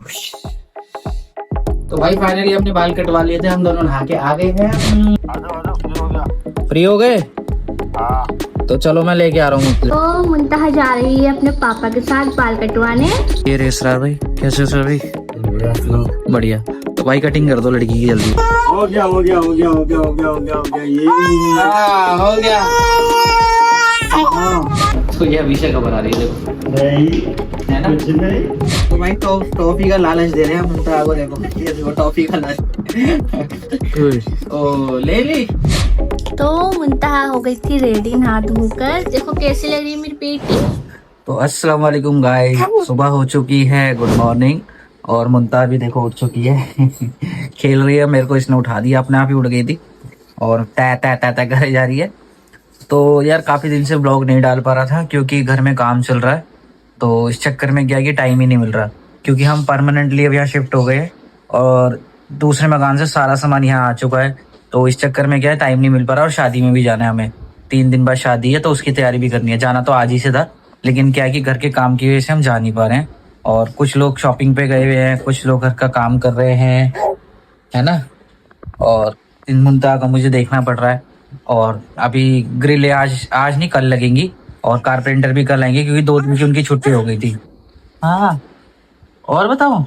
तो भाई फाइनली अपने बाल कटवा लिए थे, हम दोनों नहा के आ गए हैं। फ्री हो गए? तो चलो मैं लेके आ रहा हूँ। तो मुंतहा जा रही है अपने पापा के साथ बाल कटवाने। ये रे इसरार भाई, कैसे हो सर भाई? बढ़िया। तो भाई कटिंग कर दो लड़की की जल्दी। हो गया हो गया हो गया हो गया हो गया हो गया हो गया ये हो गया। हाँ। तो ये अभी से खबर आ रही है, देखो नहीं है ना? कुछ नहीं। तो भाई टॉफी का लालच दे रहे हैं हम, तो देखो ये देखो टॉफी का लालच। ओ ले ली। तो मुंतहा हो गई थी रेडी नहा धोकर। देखो कैसी लग रही है मेरी बेटी। तो अस्सलाम वालेकुम गाइस, सुबह हो चुकी है, गुड मॉर्निंग। और मुंता भी देखो उठ चुकी है खेल रही है, मेरे को इसने उठा दिया, अपने आप ही उड़ गई थी और ता ता ता ता करे जा रही है। तो यार काफ़ी दिन से ब्लॉग नहीं डाल पा रहा था क्योंकि घर में काम चल रहा है, तो इस चक्कर में क्या है कि टाइम ही नहीं मिल रहा, क्योंकि हम परमानेंटली अब यहाँ शिफ्ट हो गए हैं और दूसरे मकान से सारा सामान यहाँ आ चुका है। तो इस चक्कर में क्या है, टाइम नहीं मिल पा रहा। और शादी में भी जाना है हमें, 3 दिन बाद शादी है, तो उसकी तैयारी भी करनी है। जाना तो आज ही से था, लेकिन क्या है कि घर के काम की वजह से हम जा नहीं पा रहे हैं। और कुछ लोग शॉपिंग पे गए हुए हैं, कुछ लोग घर का काम कर रहे हैं, है ना। और इन मुंता का मुझे देखना पड़ रहा है। और अभी ग्रिल आज आज नहीं कल लगेंगी, और कारपेंटर भी कल आएंगे क्योंकि 2 दिन की उनकी छुट्टी हो गई थी। हाँ और बताओ।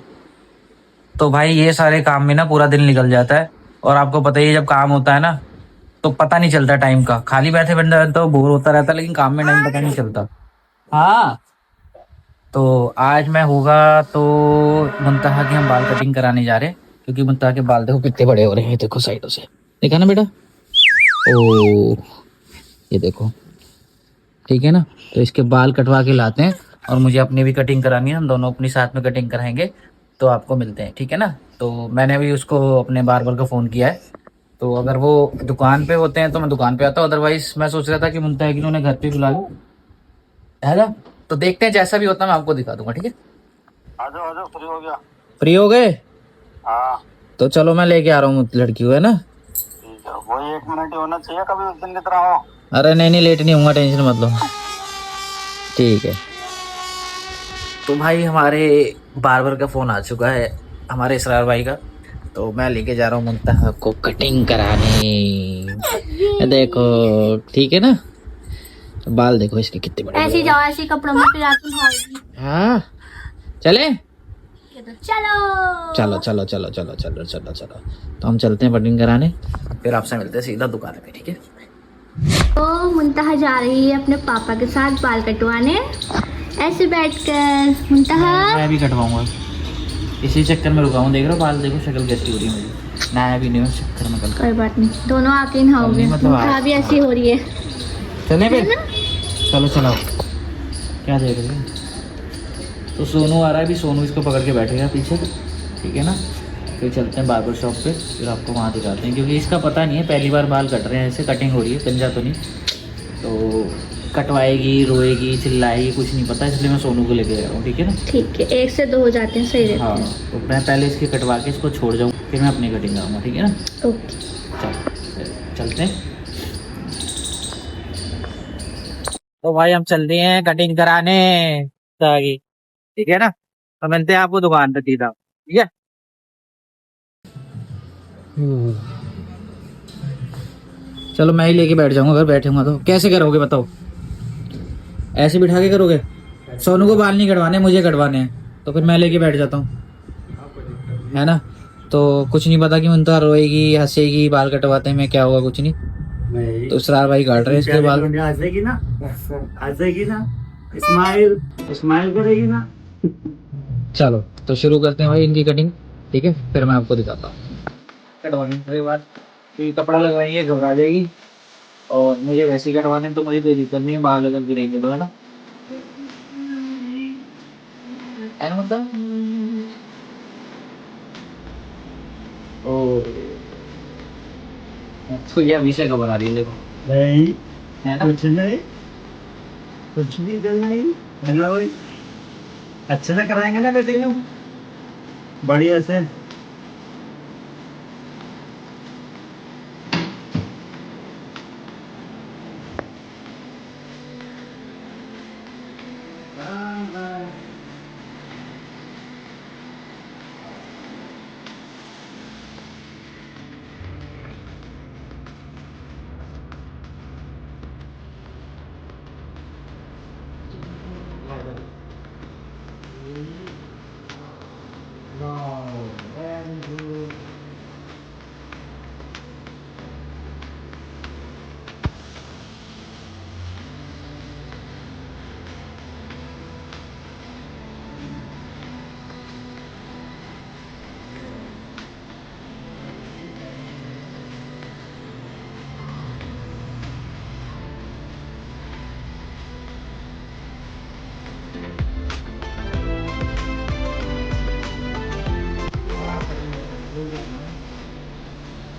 तो भाई ये सारे काम में ना पूरा दिन निकल जाता है, और आपको पता ही है जब काम होता है ना तो पता नहीं चलता टाइम का। खाली बैठे बंदा तो बोर होता रहता, लेकिन काम में टाइम पता नहीं चलता। हाँ तो आज मैं होगा तो मुंतहा के हम बाल कटिंग कराने जा रहे हैं, क्योंकि मुंतहा के बाल देखो कितने बड़े हो रहे हैं, देखो साइडों से, देखा ना बेटा? ओ ये देखो, ठीक है ना। तो इसके बाल कटवा के लाते हैं, और मुझे अपनी भी कटिंग करानी है, हम दोनों अपनी साथ में कटिंग कराएंगे। तो आपको मिलते हैं, ठीक है ना। तो मैंने भी उसको अपने बार्बर को फ़ोन किया है, तो अगर वो दुकान पे होते हैं तो मैं दुकान पे आता हूँ, अदरवाइज मैं सोच रहा था कि मुंतहा की उन्हें घर पे बुला लूँ, है ना। तो देखते हैं, जैसा भी होता है मैं आपको दिखा दूंगा, ठीक है। आ जाओ फ्री हो गया। फ्री हो गए? हाँ तो चलो मैं लेके आ रहा हूँ लड़की को, है ना। ठीक है, वही 1 मिनट ही होना चाहिए, कभी उस दिन की तरह हो। अरे नहीं नहीं, लेट नहीं होऊंगा, टेंशन मत लो, ठीक है। तो भाई हमारे बार्बर का फ़ोन आ चुका है, हमारे इसरार भाई का। तो मैं लेके जा रहा हूँ मुंतहा को कटिंग कराने। देखो ठीक है ना, बाल देखो इसके कितने बड़े ऐसे बड़े जाओ, ऐसे कपड़ों में फिर आके नहाओगी। हाँ चले, चलो चलो चलो चलो चलो चलो चलो चलो। तो हम चलते हैं कटिंग कराने, फिर आपसे मिलते हैं सीधा दुकान पे, ठीक है। तो मुंतहा जा रही है अपने पापा के साथ बाल कटवाने। ऐसे बैठकर मुंतहा। मैं भी कटवाऊंगा, इसी चक्कर में रुका हूँ। देख रहा हूँ बाल, देखो शक्ल कैसी हो रही है मेरी, नया भी नहीं हूँ चक्कर में। कल कोई बात नहीं, दोनों आके नहाओगे। मतलब मुंतहा भी ऐसी हो रही है। चले फिर, चलो चलो। क्या देख रहे हो? तो सोनू आ रहा है अभी, सोनू इसको पकड़ के बैठेगा पीछे, ठीक है ना। फिर चलते हैं बार्बर शॉप पे, फिर आपको वहाँ दिखाते हैं, क्योंकि इसका पता नहीं है, पहली बार बाल कट रहे हैं, ऐसे कटिंग हो रही है, गंजा तो नहीं। तो कटवाएगी, रोएगी, चिल्लाएगी, कुछ नहीं पता, इसलिए मैं सोनू को लेके आ रहा हूँ, ठीक है ना। ठीक है, 1 से 2 हो जाते हैं, सही रहते हाँ हैं। तो मैं पहले इसके कटवा के इसको छोड़ जाऊँ, फिर मैं अपनी कटिंग कराऊँगा, ठीक है ना। ओके चलो चलते हैं। तो भाई हम चल रहे हैं कटिंग कराने आगे, ठीक है ना। तो मिलते हैं आपको दुकान पे सीधा, ठीक है। चलो मैं ही लेके बैठ जाऊंगा, अगर बैठूंगा तो। कैसे करोगे बताओ? ऐसे बिठा के करोगे? सोनू को बाल नहीं कटवाने, मुझे कटवाने हैं, तो फिर मैं लेके बैठ जाता हूँ, है ना। तो कुछ नहीं पता कि मुंतहा रोएगी, हंसेगी, बाल कटवाते हैं मैं, क्या होगा, कुछ नहीं। नहीं तो इसरार भाई काट रहे हैं इसके बाल। हंसेगी ना, हंसेगी ना, स्माइल स्माइल करेगी ना। चलो तो शुरू करते हैं भाई इनकी कटिंग, ठीक है, फिर मैं आपको दिखाता हूँ। कटवाने के बाद फिर कपड़ा लगवाएंगे, घबरा जाएगी, और मुझे वैसे ही कटवाने तो मुझे कोई दिक्कत नहीं है, बाल अगर गिरेंगे तो, है ना। मतलब ओ तो ये अभी से खबर आ रही है, देखो, नहीं है ना। कुछ नहीं, कुछ नहीं करना ही। हेलो, अच्छे से कराएंगे ना बेटे, बढ़िया से।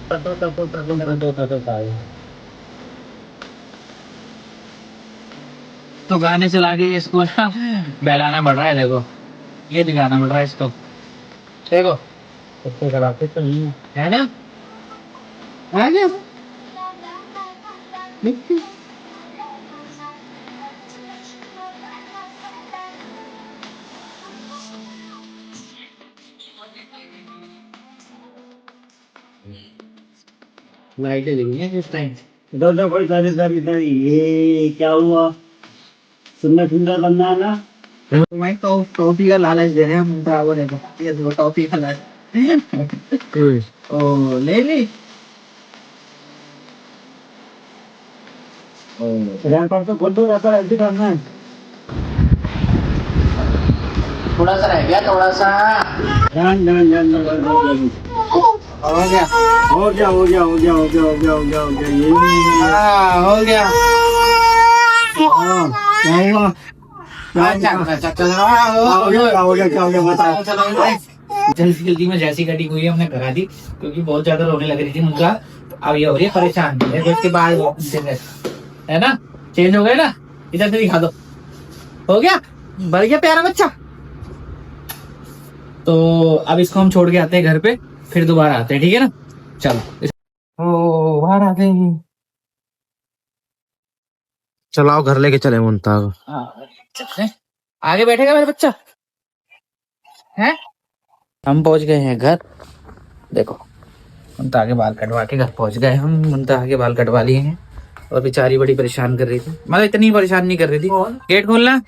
तो गाने चला के इसको ना बहलाना पड़ रहा है। देखो ये दिखाना पड़ रहा है इसको। देखो कुत्ते कराते तो नहीं है। है ना, है ना। लाइटें लगी हैं इस टाइम। इधर उधर कोई सारी सारी इधर ये क्या हुआ? सुंदर सुंदर बनना है ना। मैं तो टॉफी का लालच दे रहे हैं हम। वो देखो ये देखो टॉफी का लालच। ओ ले ली। रैंप पर तो खोल दो, रहता है ऐसे करना है। थोड़ा सा रह गया, थोड़ा सा। जान जान जान जान हो गया, हो गया हो गया हो गया हो गया हो गया हो गया हो गया ये हाँ हो गया। क्या हुआ? हो गया क्या हो गया बता। जल्दी जल्दी में जैसी कटी हुई है हमने करा दी, क्योंकि बहुत ज्यादा रोने लग रही थी मुझे। अब ये हो रही है परेशान। उसके बाद है ना, चेंज हो गए ना। इधर से दिखा दो। हो गया, बढ़ गया प्यारा बच्चा। तो अब इसको हम छोड़ के आते हैं घर पे, फिर दोबारा आते हैं, ठीक है ना। चलो ओ बाहर आते हैं। चलाओ घर लेके चले मुमताज को। चलते हैं। आगे बैठेगा मेरा बच्चा है। हम पहुंच गए हैं घर। देखो मुमताज के बाल कटवा के घर पहुंच गए हम। मुमताज के बाल कटवा लिए हैं और बेचारी बड़ी परेशान कर रही थी। मतलब इतनी परेशान नहीं कर रही थी। गेट खोलना।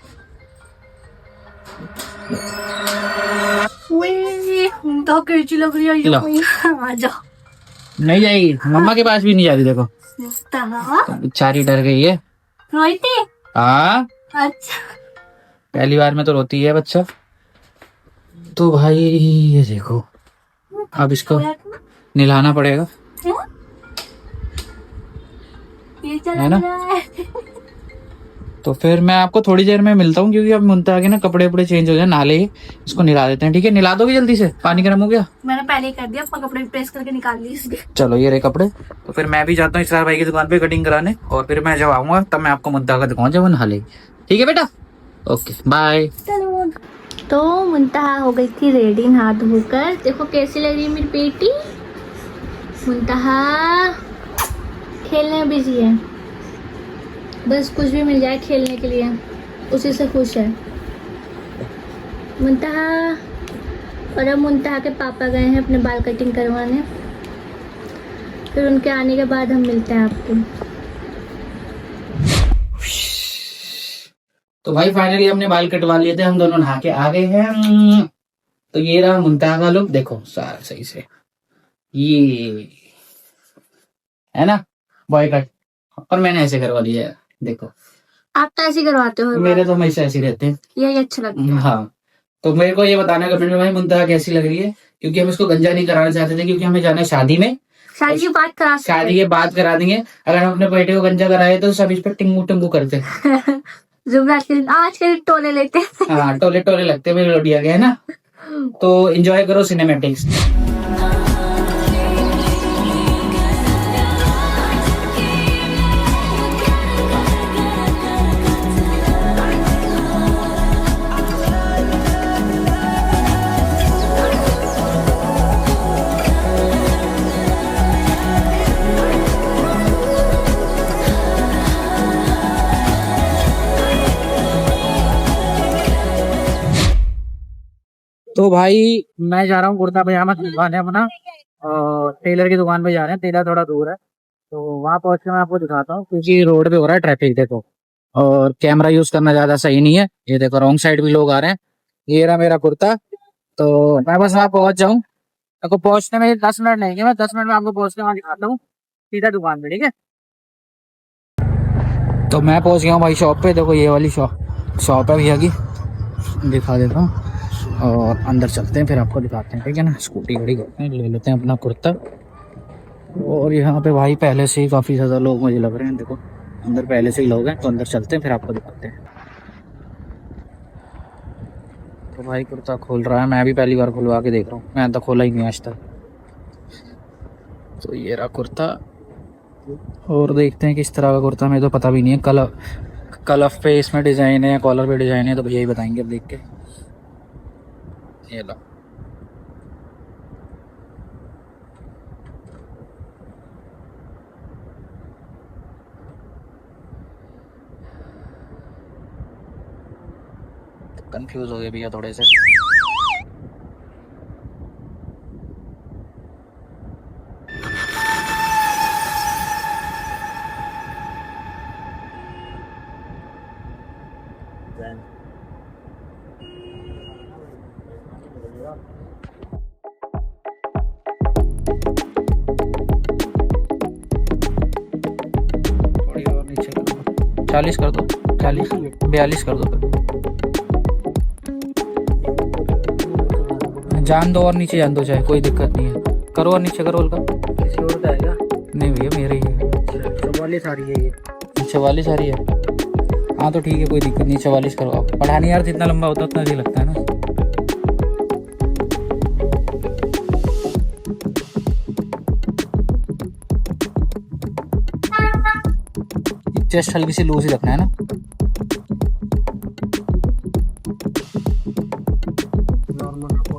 तो कैसी लग रही है लो। आ जाओ। नहीं जाएगी, मम्मा के पास भी नहीं जाती। देखो बेचारी डर गई है। रोई थी? हाँ अच्छा पहली बार में तो रोती है बच्चा। तो भाई ये देखो, अब इसको नहलाना पड़ेगा, ये चला है ना। तो फिर मैं आपको थोड़ी देर में मिलता हूँ, क्योंकि अब मुंता आगे ना कपड़े वपड़े चेंज हो जाए, नहाले ही इसको नहला देते हैं। ठीक है, नहला दोगे जल्दी से, पानी गर्म हो गया। मैंने पहले ही कर दिया, अपना कपड़े प्रेस करके निकाल ली इसके। चलो ये रहे कपड़े। तो फिर मैं भी जाता हूँ इसरार भाई की दुकान पे कटिंग कराने, और फिर मैं जब आऊंगा तब मैं आपको मुंता का दिखाऊंगा जब वो नहा लेगी। ठीक है बेटा, ओके बाय। तो मुंतहा हो गई थी रेडी नहा धोकर। देखो कैसी लग रही है मेरी बेटी। मुंतहा खेलने में बिजी है, बस कुछ भी मिल जाए खेलने के लिए उसी से खुश है मुंतहा। और अब मुंतहा के पापा गए हैं अपने बाल कटिंग करवाने, फिर उनके आने के बाद हम मिलते हैं आपको। तो भाई फाइनली हमने बाल कटवा लिए थे, हम दोनों नहा के आ गए हैं। तो ये रहा मुंतहा का लुक, देखो सारा सही से। ये है ना बॉय कट, और मैंने ऐसे करवा दिया है। देखो आप तो ऐसे करवाते हो, मेरे तो हमेशा ऐसे रहते हैं। यही अच्छा लगता है। हाँ तो मेरे को ये बताना कमेंट में भाई मुंतहा कैसी लग रही है, क्योंकि हम इसको गंजा नहीं कराना चाहते थे, क्योंकि हमें जाना है शादी में। शादी की बात करा शादी के बाद करा देंगे। अगर हम अपने बेटे को गंजा कराए तो सब इस पर टिंगू टिंगू करते। जुमरात के दिन आज के दिन टोले लेते हैं। हाँ टोले टोले लगते मेरे लोटिया के, है ना। तो एंजॉय करो सिनेमैटिक्स। तो भाई मैं जा रहा हूँ कुर्ता पजामा की दुकान है अपना, और टेलर की दुकान पे जा रहे हैं। टेलर थोड़ा दूर है, तो वहां पहुंच के मैं आपको दिखाता हूँ, क्योंकि रोड पे हो रहा है ट्रैफिक देखो, और कैमरा यूज करना ज्यादा सही नहीं है। ये देखो रॉन्ग साइड भी लोग आ रहे हैं। ये रहा मेरा कुर्ता। तो मैं बस वहां पहुंच जाऊँ, आपको पहुंचने में 10 मिनट नहीं, मैं 10 मिनट में आपको पहुंच के वहां दिखाता हूँ सीधा दुकान पे, ठीक है। तो मैं पहुंच गया हूँ भाई शॉप पे। देखो ये वाली शॉप है भैया की, दिखा देता हूँ, और अंदर चलते हैं फिर आपको दिखाते हैं, ठीक है ना। स्कूटी खड़ी करते हैं, ले लेते हैं अपना कुर्ता। और यहाँ पे भाई पहले से ही काफ़ी ज़्यादा लोग मुझे लग रहे हैं। देखो अंदर पहले से ही लोग हैं, तो अंदर चलते हैं फिर आपको दिखाते हैं। तो भाई कुर्ता खोल रहा है, मैं भी पहली बार खुलवा के देख रहा हूँ, मैं तो खोला ही नहीं आज तक। तो ये रहा कुर्ता, और देखते हैं किस तरह का कुर्ता, हमें तो पता भी नहीं है। कलफ पे इसमें डिज़ाइन है, कॉलर पे डिज़ाइन है, तो भैया ही बताएंगे अब देख के। ये लो, कंफ्यूज हो गए भैया थोड़े से। थोड़ी और नीचे कर दो, 40 कर दो, 40 42 कर दो फिर। जान दो और नीचे जान दो, चाहे कोई दिक्कत नहीं है। करो और नीचे करो हल्का। किसी और का है क्या? नहीं भैया मेरे ही है। 44 आ रही है ये। 44 आ रही है, हाँ तो ठीक है, कोई दिक्कत नहीं। 44 करो आप। पढ़ाने यार जितना लंबा होता है उतना सही लगता है ना। चेस्ट हल्की सी लूज ही रखना है ना। नॉर्मल रखो।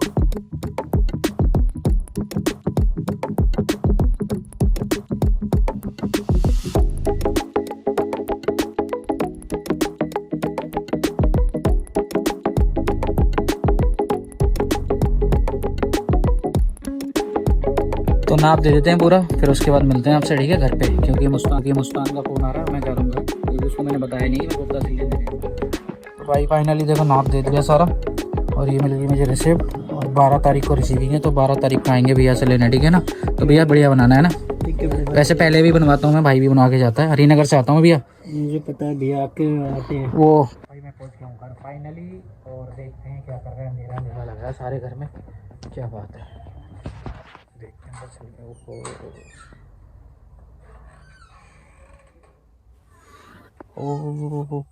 तो नाप दे देते हैं पूरा, फिर उसके बाद मिलते हैं आपसे, ठीक है, घर पे। क्योंकि मुस्कान का फ़ोन आ रहा है, मैं करूँगा क्योंकि उसको मैंने बताया नहीं कि कुर्ता सिलने देने। तो भाई फाइनली देखो नाप दे दिया सारा, और ये मिल गई मुझे रिसिप्ट। और 12 तारीख को रिसीविंग है, तो 12 तारीख को आएंगे भैया से लेने, ठीक है ना। तो भैया बढ़िया बनाना है ना। ठीक है भाई। वैसे पहले भी बनवाता हूँ मैं, भाई भी बनवा के जाता है। हरिनगर से आता हूँ भैया। मुझे पता है भैया आपके आते हैं। वो भाई मैं पहुँच गया हूँ घर फाइनली, और देखते हैं क्या कर रहे हैं। अंधेरा अंधेरा लग रहा है सारे घर में, क्या बात है। देखते हैं अंदर चल के। ओह,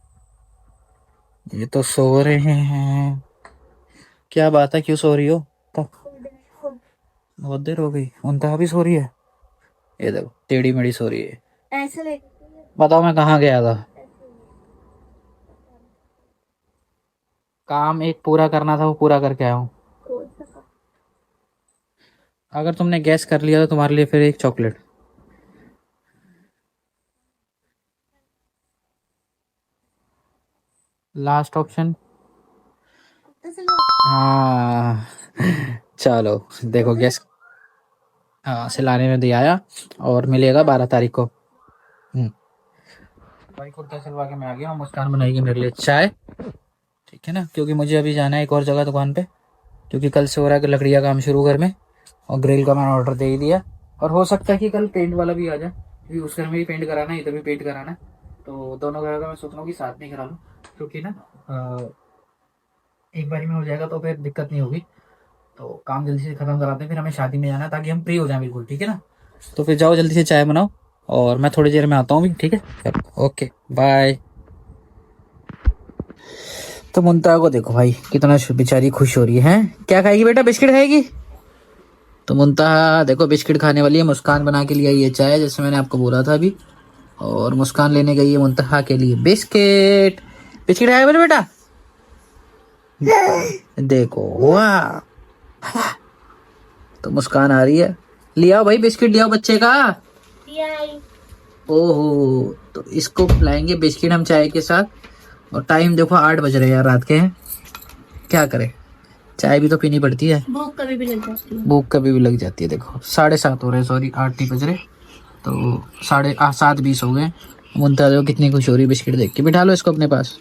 ये तो सो रहे हैं। क्या बात है, क्यों सो रही हो? तो बहुत देर हो गई, उनका भी सो रही है। ये देखो टेढ़ी मेढ़ी सो रही है। ऐसे ले बताओ मैं कहाँ गया था? काम एक पूरा करना था, वो पूरा करके आया हूँ। अगर तुमने गैस कर लिया तो तुम्हारे लिए फिर एक चॉकलेट। Last option. हाँ चलो देखो गैस, हाँ सिलाने में दिया आया, और मिलेगा 12 तारीख को। भाई कुर्ता सिलवा के मैं आ गया हूँ। मुस्कान बनाएगी मेरे लिए चाय, ठीक है ना, क्योंकि मुझे अभी जाना है एक और जगह दुकान पे, क्योंकि कल से हो रहा है कि लकड़ियाँ काम शुरू घर में, और ग्रिल का मैंने ऑर्डर दे ही दिया। और हो सकता है कि कल पेंट वाला भी आ जाए, क्योंकि उस घर में भी पेंट कराना है, इधर भी पेंट कराना है। तो दोनों घर का मैं सोच रहा हूँ कि साथ में करा लूँ, क्योंकि ना एक बारी में हो जाएगा तो फिर दिक्कत नहीं होगी। तो काम जल्दी से खत्म कराते हैं, फिर हमें शादी में जाना है, ताकि हम फ्री हो जाएं बिल्कुल, ठीक है ना। तो फिर जाओ जल्दी से चाय बनाओ, और मैं थोड़ी देर में आता हूँ भी, ठीक है। चलो ओके बाय। तो मुंता को देखो भाई कितना बेचारी खुश हो रही है। क्या खाएगी बेटा? बिस्किट खाएगी? तो मुंता देखो बिस्किट खाने वाली है। मुस्कान बना के लिया ये चाय, जैसे मैंने आपको बोला था अभी, और मुस्कान लेने गई है मुंतहा के लिए बिस्किट। बिस्किट खाएगा बोले बेटा? देखो वाह, तो मुस्कान आ रही है। लिया भाई बिस्किट, लिया बच्चे का। ओहो, तो इसको खिलाएंगे बिस्किट हम चाय के साथ। और टाइम देखो 8 बज रहे हैं यार रात के हैं, क्या करें, चाय भी तो पीनी पड़ती है। भूख कभी भी लग जाती है। भूख कभी भी लग जाती है। देखो 7:30 हो रहे, सॉरी 8 नहीं बज रहे, तो 7:20 हो गए। मुंता देखो कितनी खुश हो रही बिस्किट देख के। बिठा लो इसको अपने पास।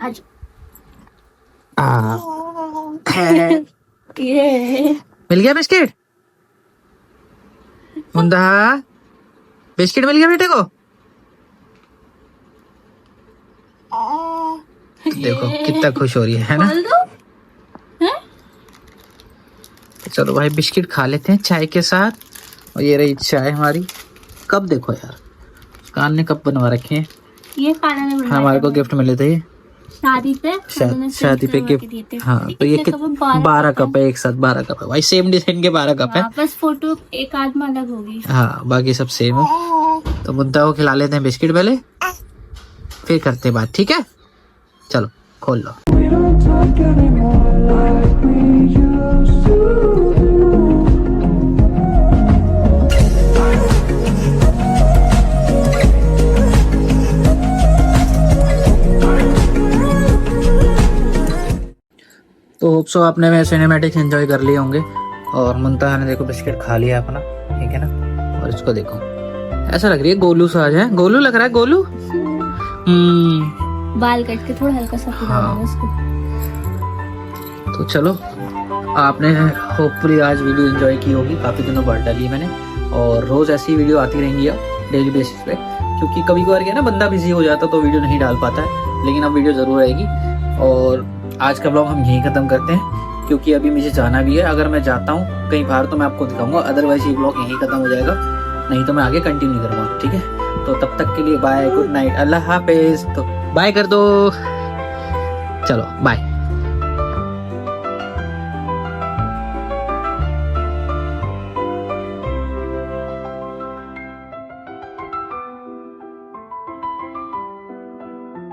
आज ये मिल गया बिस्किट? मुंता बिस्किट मिल गया बेटे को? देखो कितना खुश हो रही है ना। चलो भाई बिस्किट खा लेते हैं चाय के साथ। और ये रही चाय हमारी। कब देखो यार कान ने कब बनवा रखे हैं, ये खाना में हमारे को गिफ्ट मिले थे। शादी पे शादी पे गिफ्ट। हाँ तो ये 12 कप है, एक साथ 12 कप है भाई, सेम डिजाइन के 12 कप है। बस फोटो एक आध में अलग होगी। हाँ बाकी सब सेम है। तो मुद्दा को खिला लेते हैं बिस्किट पहले, फिर करते हैं बात, ठीक है? चलो खोल लो। तो होप सो आपने मैं सिनेमैटिक्स एंजॉय कर लिए होंगे। और मुंतहा ने देखो बिस्किट खा लिया अपना, ठीक है ना? और इसको देखो ऐसा लग रही है गोलू सा आज है, गोलू लग रहा है, गोलू। बाल कट के थोड़ा हल्का सा हाँ। उसको। तो चलो, आपने होपफुली आज वीडियो एंजॉय की होगी, काफ़ी दिनों बाद डाली मैंने, और रोज़ ऐसी वीडियो आती रहेंगी अब डेली बेसिस पे, क्योंकि कभी कभार क्या ना बंदा बिजी हो जाता तो वीडियो नहीं डाल पाता है, लेकिन अब वीडियो ज़रूर आएगी। और आज का ब्लॉग हम यहीं ख़त्म करते हैं, क्योंकि अभी मुझे जाना भी है। अगर मैं जाता हूँ कहीं बाहर तो मैं आपको दिखाऊंगा, अदरवाइज ये ब्लॉग यहीं ख़त्म हो जाएगा, नहीं तो मैं आगे कंटिन्यू करूँगा, ठीक है? तो तब तक के लिए बाय, गुड नाइट, अल्लाह हाफिज़। तो बाय कर दो, चलो बाय।